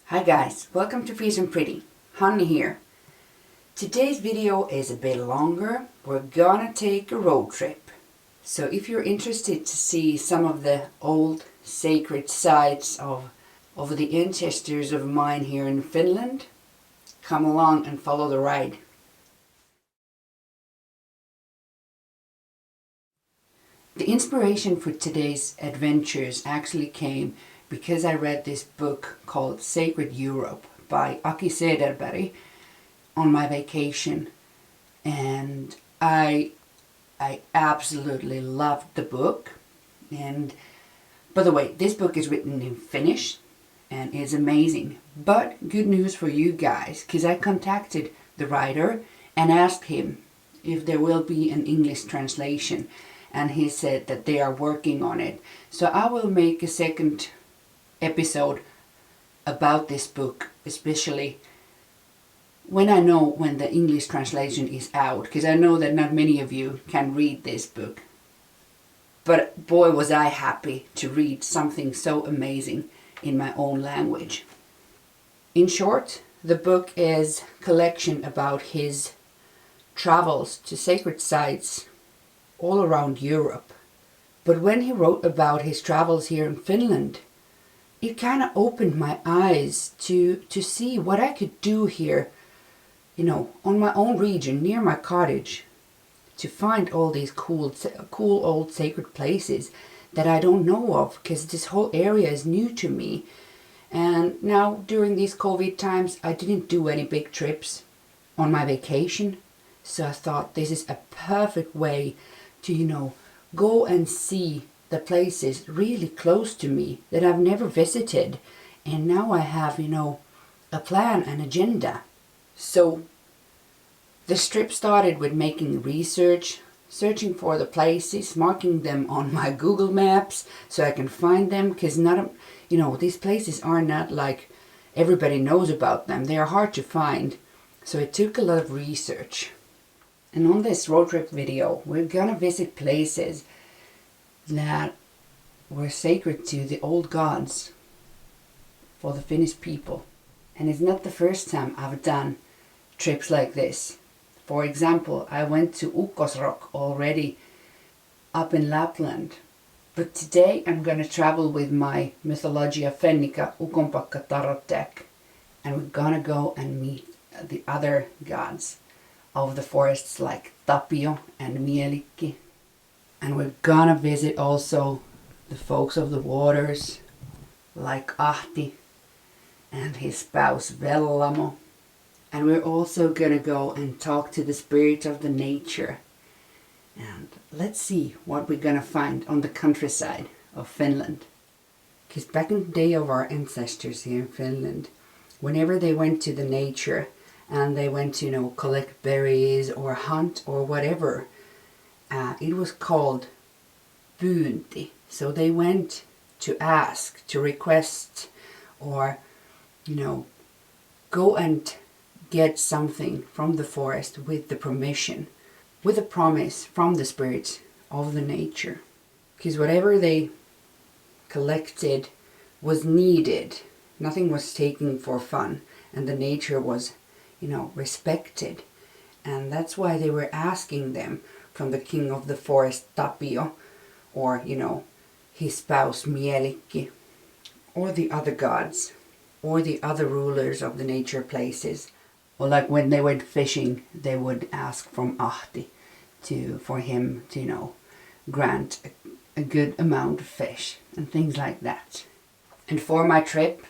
Hi guys, welcome to Fierce and Pretty. Honey here. Today's video is a bit longer. We're gonna take a road trip. So if you're interested to see some of the old sacred sites of the ancestors of mine here in Finland, come along and follow the ride. The inspiration for today's adventures actually came because I read this book called Sacred Europe by Aki Cederberg on my vacation, and I absolutely loved the book. And by the way, this book is written in Finnish and is amazing. But good news for you guys, because I contacted the writer and asked him if there will be an English translation, and he said that they are working on it. So I will make a second episode about this book, especially when I know when the English translation is out, because I know that not many of you can read this book. But boy, was I happy to read something so amazing in my own language. In short, the book is a collection about his travels to sacred sites all around Europe. But when he wrote about his travels here in Finland, it kind of opened my eyes to see what I could do here, on my own region, near my cottage, to find all these cool old sacred places that I don't know of, because this whole area is new to me. And now during these COVID times, I didn't do any big trips on my vacation. So I thought this is a perfect way to, go and see the places really close to me that I've never visited. And now I have, a plan, an agenda. So this trip started with making research, searching for the places, marking them on my Google Maps so I can find them, because these places are not like everybody knows about them. They are hard to find. So it took a lot of research. And on this road trip video, we're gonna visit places that were sacred to the old gods for the Finnish people. And it's not the first time I've done trips like this. For example, I went to Ukkosrock already up in Lapland. But today I'm gonna travel with my Mythologia Fennica Ukonpakka tarot deck. And we're gonna go and meet the other gods of the forests like Tapio and Mielikki. And we're gonna visit also the folks of the waters like Ahti and his spouse Vellamo. And we're also gonna go and talk to the spirit of the nature. And let's see what we're gonna find on the countryside of Finland. Because back in the day of our ancestors here in Finland, whenever they went to the nature and they went to, collect berries or hunt or whatever, it was called pyynti. So they went to ask, to request, or, go and get something from the forest with the permission, with a promise from the spirits of the nature. Because whatever they collected was needed. Nothing was taken for fun, and the nature was respected. And that's why they were asking them from the king of the forest Tapio, or his spouse Mielikki, or the other gods, or the other rulers of the nature places. Or like when they went fishing, they would ask from Ahti for him to grant a good amount of fish and things like that. And for my trip,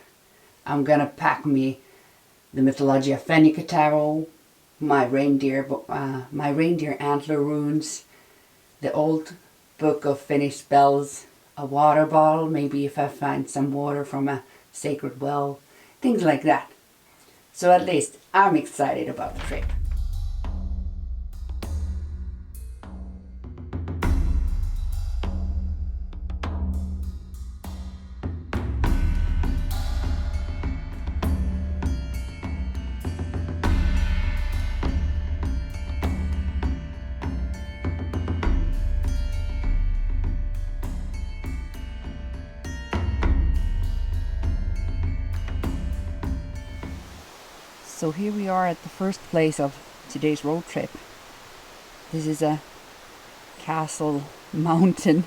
I'm gonna pack me the Mythologia Fennica tarot, my reindeer antler runes, the old book of Finnish spells, a water bottle, maybe if I find some water from a sacred well, things like that. So at least I'm excited about the trip. So here we are at the first place of today's road trip. This is a castle mountain,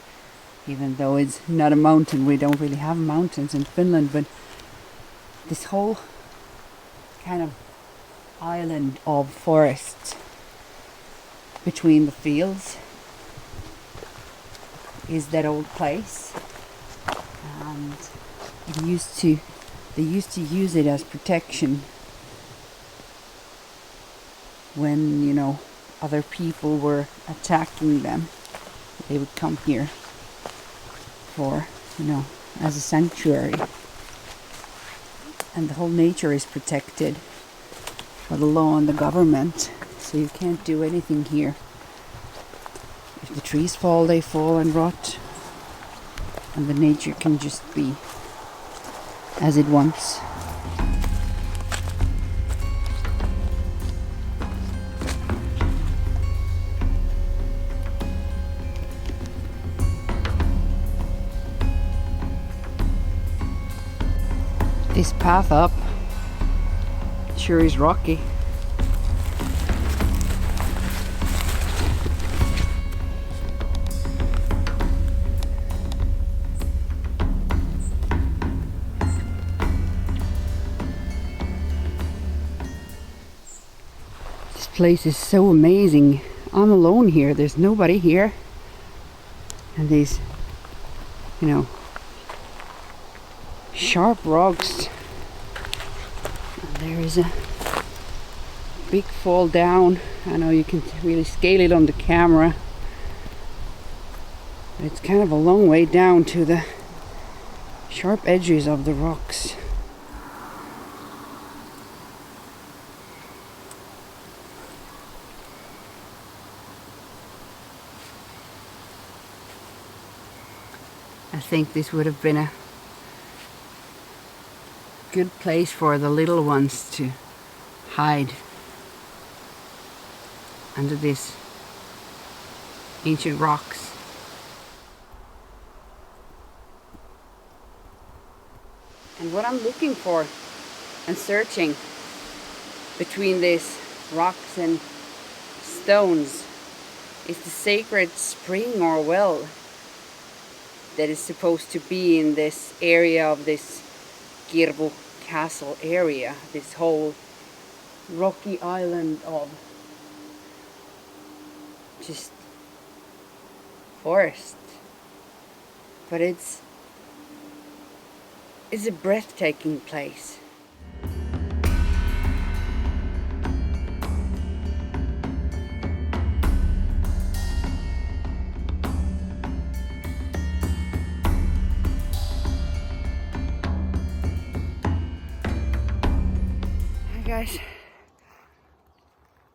even though it's not a mountain. We don't really have mountains in Finland, but this whole kind of island of forest between the fields is that old place, and they used to use it as protection when, you know, other people were attacking them. They would come here for, you know, as a sanctuary. And the whole nature is protected by the law and the government, so you can't do anything here. If the trees fall, they fall and rot, and the nature can just be as it wants. This path up sure is rocky. This place is so amazing. I'm alone here, there's nobody here. And these, you know, sharp rocks. And there is a big fall down. I know you can really scale it on the camera, but it's kind of a long way down to the sharp edges of the rocks. I think this would have been a good place for the little ones to hide under these ancient rocks. And what I'm looking for and searching between these rocks and stones is the sacred spring or well that is supposed to be in this area of this Kirbu castle area, this whole rocky island of just forest. But it's a breathtaking place. Guys,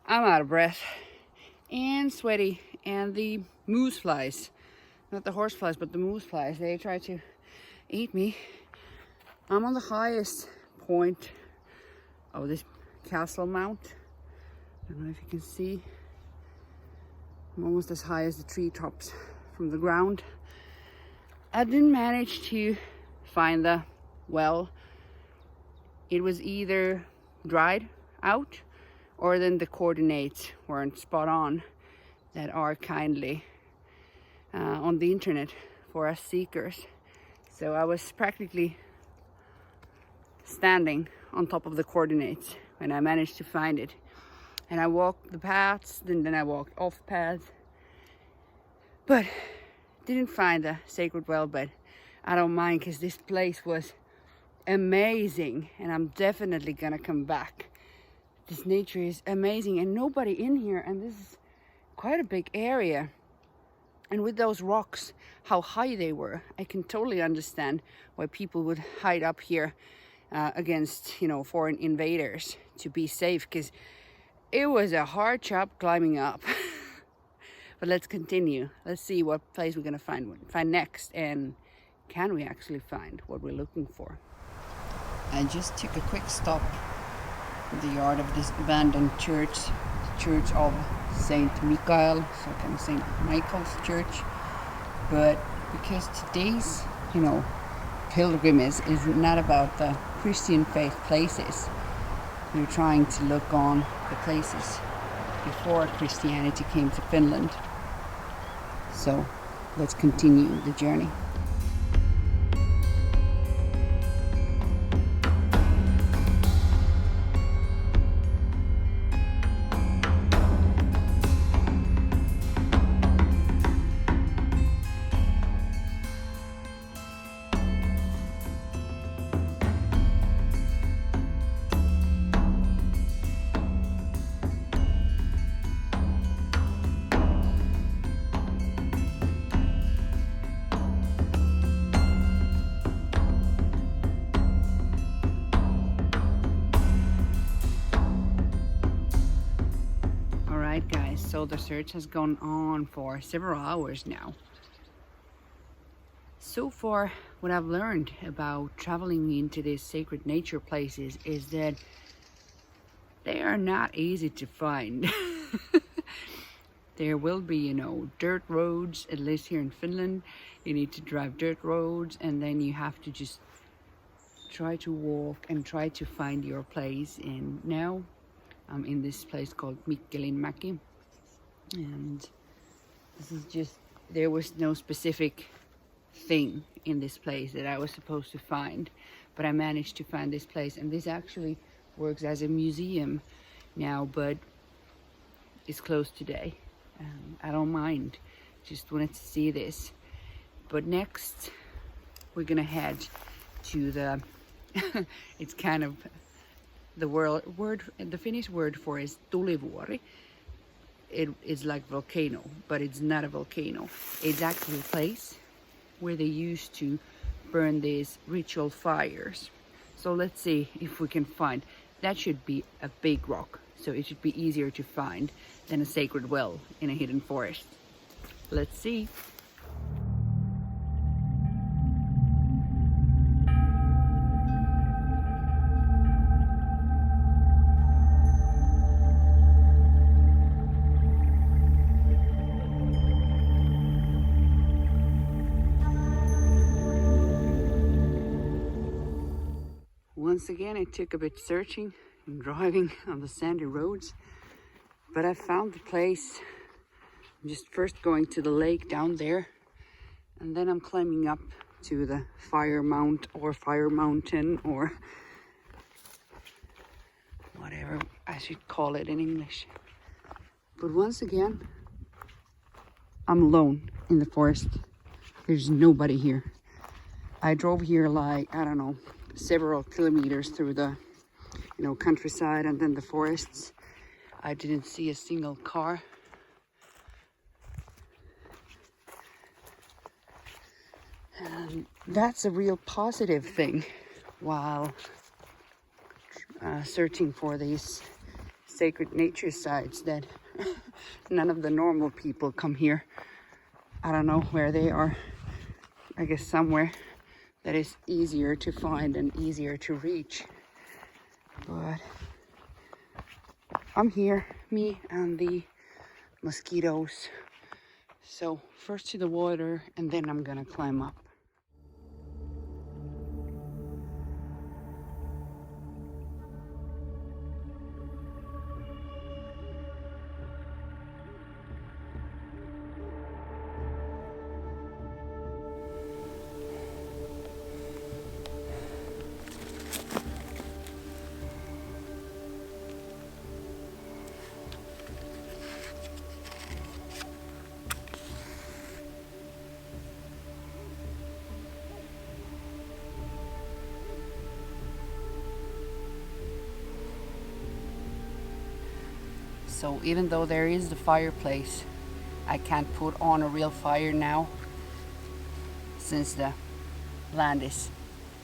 I'm out of breath and sweaty, and the moose flies, not the horse flies but the moose flies, they try to eat me. I'm on the highest point of this castle mount. I don't know if you can see. I'm almost as high as the treetops from the ground. I didn't manage to find the well. It was either dried out, or then the coordinates weren't spot on that are kindly on the internet for us seekers. So I was practically standing on top of the coordinates when I managed to find it. And I walked the paths, then I walked off paths, but didn't find the sacred well. But I don't mind, because this place was amazing and I'm definitely gonna come back. This nature is amazing and nobody in here, and this is quite a big area. And with those rocks, how high they were, I can totally understand why people would hide up here against, you know, foreign invaders to be safe, because it was a hard job climbing up. But let's continue. Let's see what place we're gonna find next, and can we actually find what we're looking for. I just took a quick stop in the yard of this abandoned church of Saint Michael, so kind of Saint Michael's church. But because today's, you know, pilgrimage is not about the Christian faith places, We're trying to look on the places before Christianity came to Finland. So let's continue the journey. Guys, so the search has gone on for several hours now. So far, what I've learned about traveling into these sacred nature places is that they are not easy to find. There will be, dirt roads, at least here in Finland. You need to drive dirt roads, and then you have to just try to walk and try to find your place. And now I'm in this place called Mäki. And this is just, there was no specific thing in this place that I was supposed to find, but I managed to find this place. And this actually works as a museum now, but it's closed today. I don't mind, just wanted to see this. But next we're gonna head to the it's kind of the Finnish word for is tulivuori. It is like volcano, but it's not a volcano. It's actually a place where they used to burn these ritual fires. So let's see if we can find. That should be a big rock, so it should be easier to find than a sacred well in a hidden forest. Let's see. Once again, it took a bit searching and driving on the sandy roads, but I found the place. I'm just first going to the lake down there, and then I'm climbing up to the fire mountain, or whatever I should call it in English. But once again, I'm alone in the forest. There's nobody here. I drove here like, I don't know, several kilometers through the countryside and then the forests. I didn't see a single car. And that's a real positive thing while searching for these sacred nature sites, that none of the normal people come here. I don't know where they are. I guess somewhere that is easier to find and easier to reach. But I'm here, me and the mosquitoes. So first to the water, and then I'm gonna climb up. So even though there is the fireplace, I can't put on a real fire now since the land is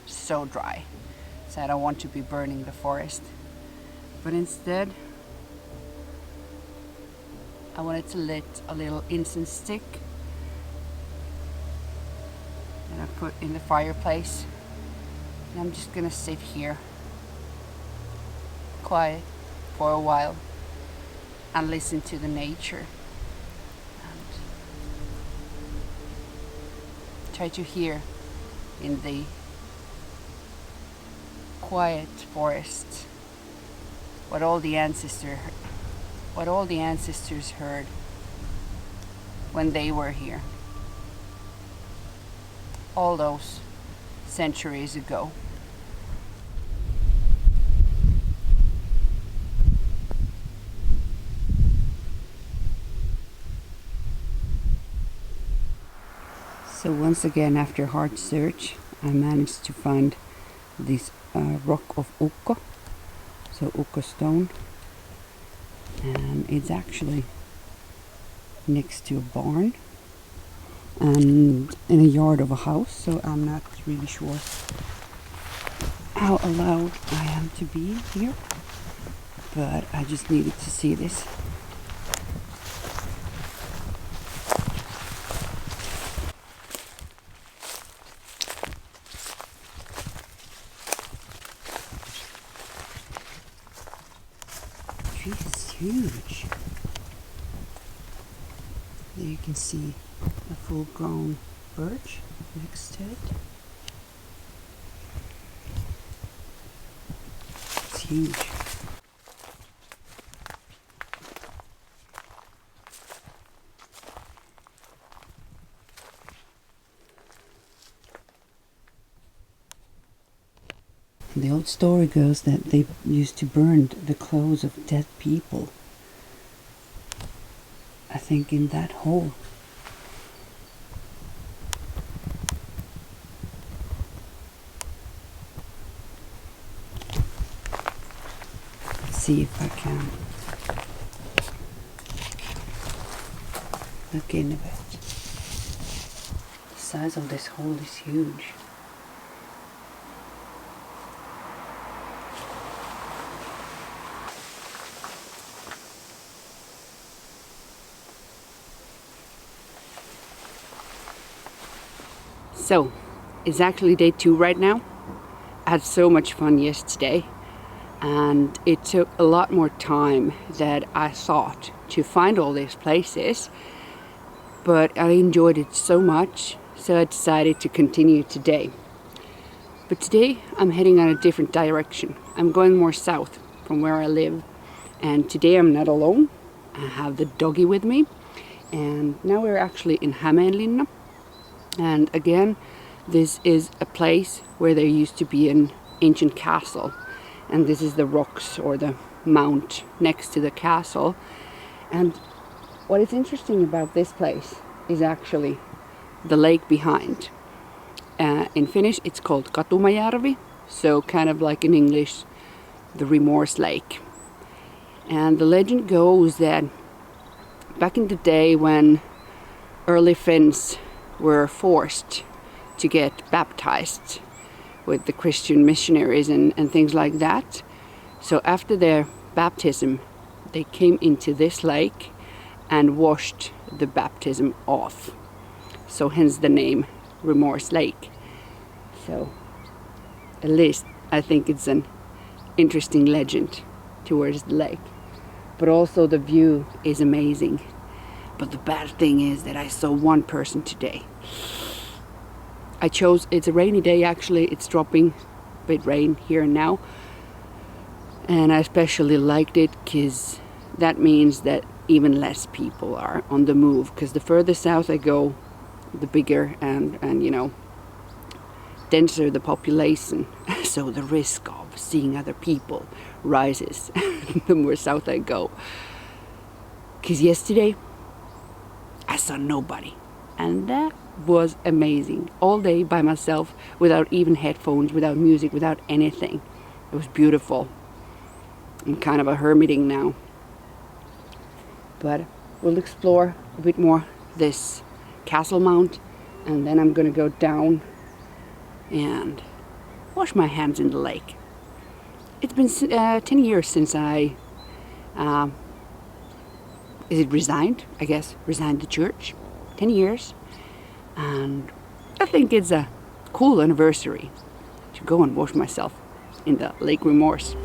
so dry. So I don't want to be burning the forest. But instead, I wanted to lit a little incense stick that I put in the fireplace. And I'm just gonna sit here quiet for a while and listen to the nature and try to hear in the quiet forest what all the ancestors heard when they were here, all those centuries ago. So once again, after hard search, I managed to find this rock of Ukko, so Ukko stone, and it's actually next to a barn and in a yard of a house, so I'm not really sure how allowed I am to be here, but I just needed to see this. Tree is huge. There you can see a full-grown birch next to it. It's huge. The old story goes that they used to burn the clothes of dead people, I think, in that hole. Let's see if I can look in a bit. The size of this hole is huge. So, it's actually day 2 right now. I had so much fun yesterday, and it took a lot more time than I thought to find all these places, but I enjoyed it so much, so I decided to continue today. But today I'm heading on a different direction. I'm going more south from where I live, and today I'm not alone. I have the doggy with me, and now we're actually in Hämeenlinna. And again, this is a place where there used to be an ancient castle, and this is the rocks or the mount next to the castle. And what is interesting about this place is actually the lake behind. In Finnish it's called Katumajärvi, so kind of like in English the Remorse Lake. And the legend goes that back in the day when early Finns were forced to get baptized with the Christian missionaries and things like that. So after their baptism, they came into this lake and washed the baptism off. So hence the name Remorse Lake. So at least I think it's an interesting legend towards the lake. But also the view is amazing. But the bad thing is that I saw one person today. It's a rainy day actually, it's dropping a bit rain here and now. And I especially liked it because that means that even less people are on the move. Because the further south I go, the bigger and denser the population. So the risk of seeing other people rises the more south I go. Because yesterday I saw nobody, and that was amazing. All day by myself, without even headphones, without music, without anything. It was beautiful. I'm kind of a hermiting now, but we'll explore a bit more this castle mount, and then I'm gonna go down and wash my hands in the lake. It's been 10 years since I resigned the church. 10 years. And I think it's a cool anniversary to go and wash myself in the Lake Remorse.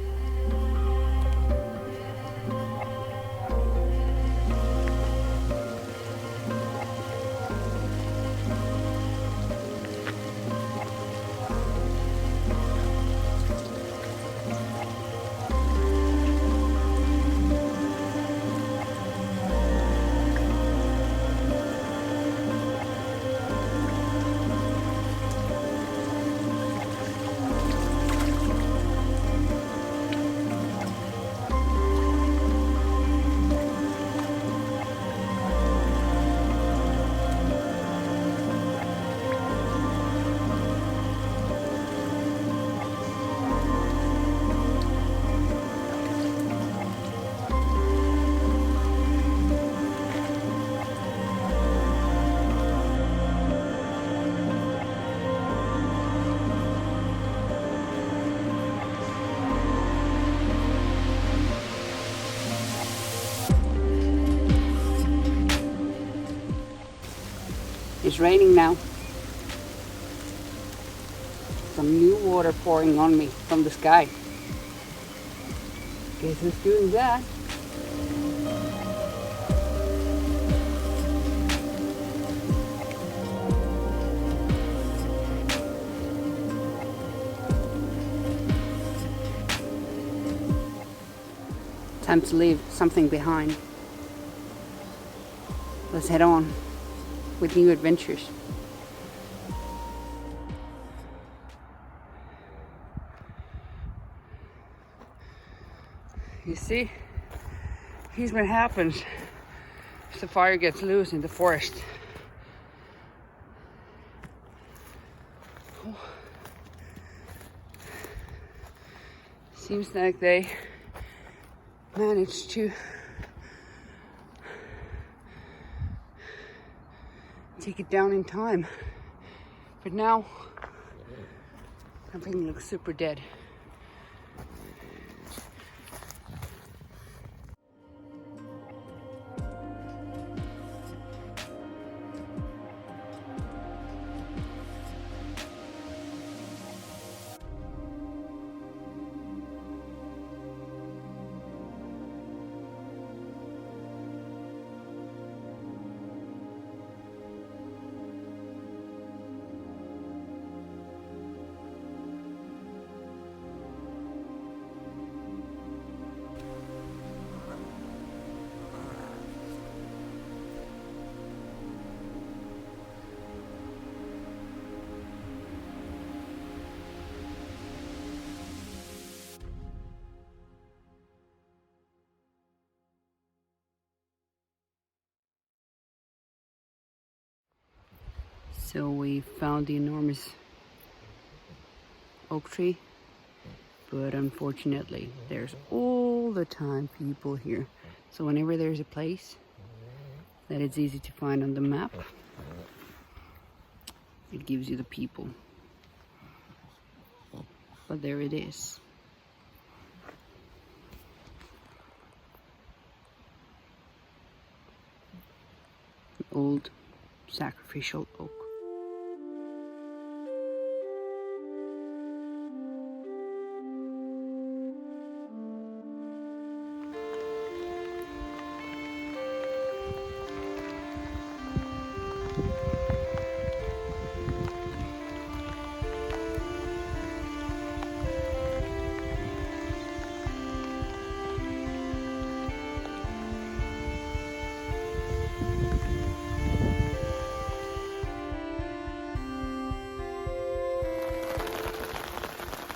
It's raining now. Some new water pouring on me from the sky. Guess who's doing that? Time to leave something behind. Let's head on with new adventures. You see, here's what happens if the fire gets loose in the forest. Seems like they managed to take it down in time. But now, everything looks super dead. So we found the enormous oak tree, but unfortunately there's all the time people here. So whenever there's a place that it's easy to find on the map, it gives you the people. But there it is. An old sacrificial oak.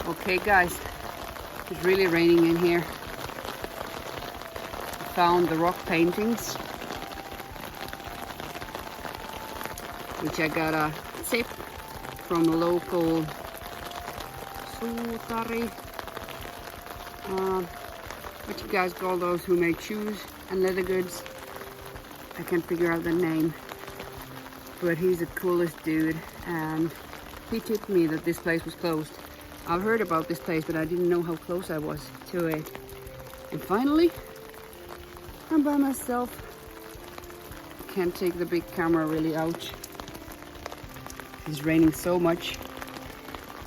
Okay guys, it's really raining in here. I found the rock paintings, which I got a tip from a local suutari. What you guys call those who make shoes and leather goods? I can't figure out the name, but he's the coolest dude, and he tipped me that this place was closed. I've heard about this place, but I didn't know how close I was to it. And finally, I'm by myself. Can't take the big camera really out. It's raining so much.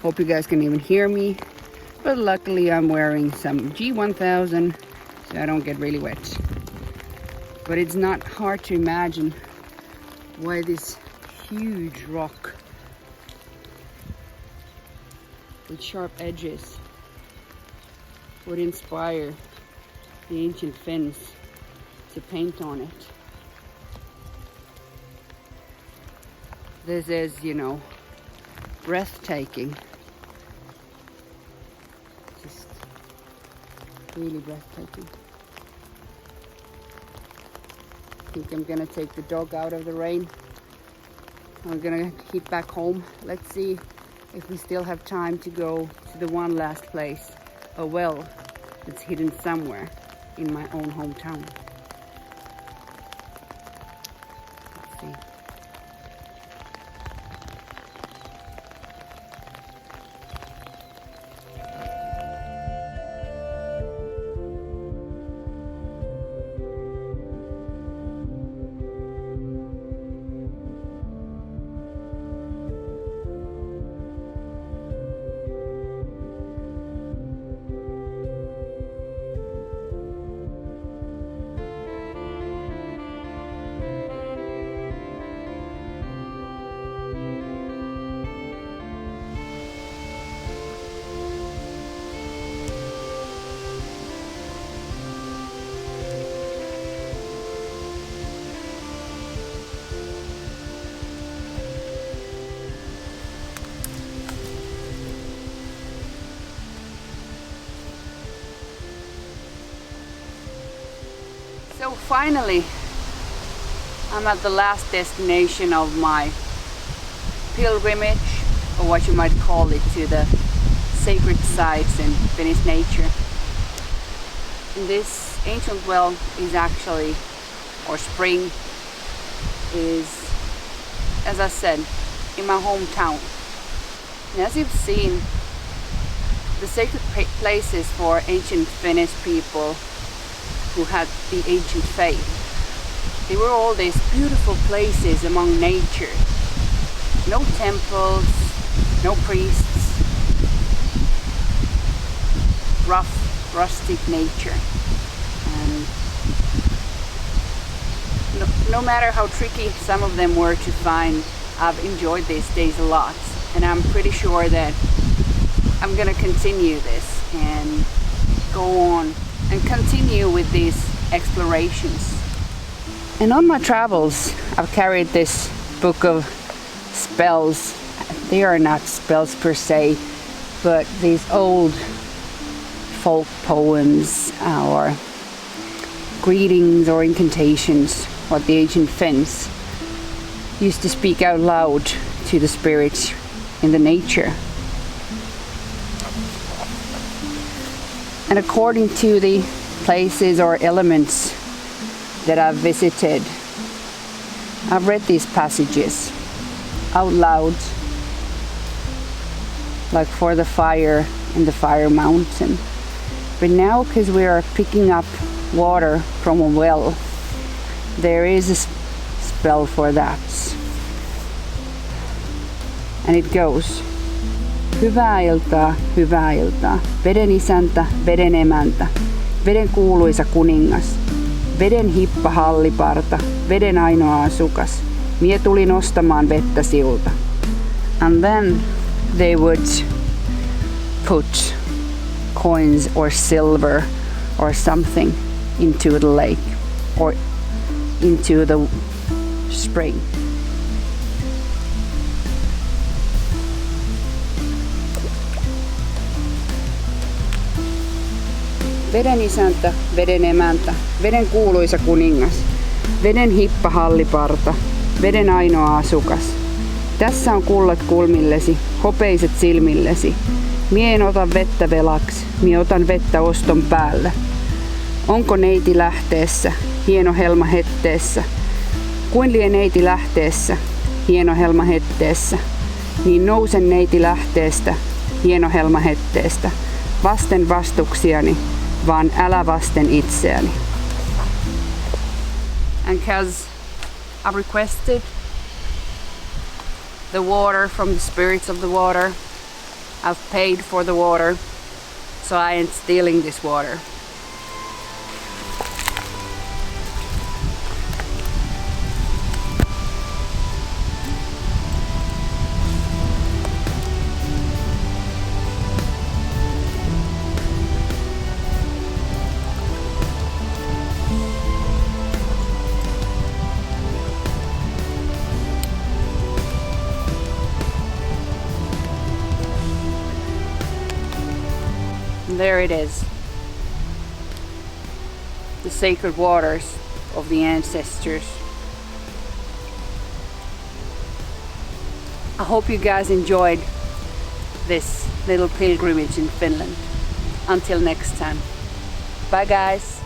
Hope you guys can even hear me. But luckily I'm wearing some G1000, so I don't get really wet. But it's not hard to imagine why this huge rock with sharp edges would inspire the ancient Finns to paint on it. This is, you know, breathtaking. Just really breathtaking. I think I'm gonna take the dog out of the rain. I'm gonna head back home. Let's see if we still have time to go to the one last place, a well that's hidden somewhere in my own hometown. Let's see. finally, I'm at the last destination of my pilgrimage, or what you might call it, to the sacred sites in Finnish nature. And this ancient well is actually, or spring, is, as I said, in my hometown. And as you've seen, the sacred places for ancient Finnish people who had the ancient faith, they were all these beautiful places among nature. No temples, no priests, rough, rustic nature. And no matter how tricky some of them were to find, I've enjoyed these days a lot. And I'm pretty sure that I'm gonna continue this and go on and continue with these explorations. And on my travels, I've carried this book of spells. They are not spells per se, but these old folk poems or greetings or incantations, what the ancient Finns used to speak out loud to the spirits in the nature. And according to the places or elements that I've visited, I've read these passages out loud, like for the fire in the fire mountain. But now, because we are picking up water from a well, there is a spell for that. And it goes: hyvää iltaa, hyvää iltaa, veden isäntä, veden emäntä, veden kuuluisa kuningas, veden hippa halliparta, veden ainoa asukas, mie tulin ostamaan vettä siulta. And then they would put coins or silver or something into the lake or into the spring. Veden isäntä, veden emäntä, veden kuuluisa kuningas, veden hippa halliparta, veden ainoa asukas. Tässä on kullat kulmillesi, hopeiset silmillesi. Mie en ota vettä velaksi, mie otan vettä oston päälle. Onko neiti lähteessä, hieno helma hetteessä? Kuin lie neiti lähteessä, hieno helma hetteessä? Niin nousen neiti lähteestä, hieno helma hetteestä. Vasten vastuksiani, vaan älä vasten itseäni. And because I've requested the water from the spirits of the water, I've paid for the water, so I ain't stealing this water. There it is, the sacred waters of the ancestors. I hope you guys enjoyed this little pilgrimage in Finland. Until next time, bye guys.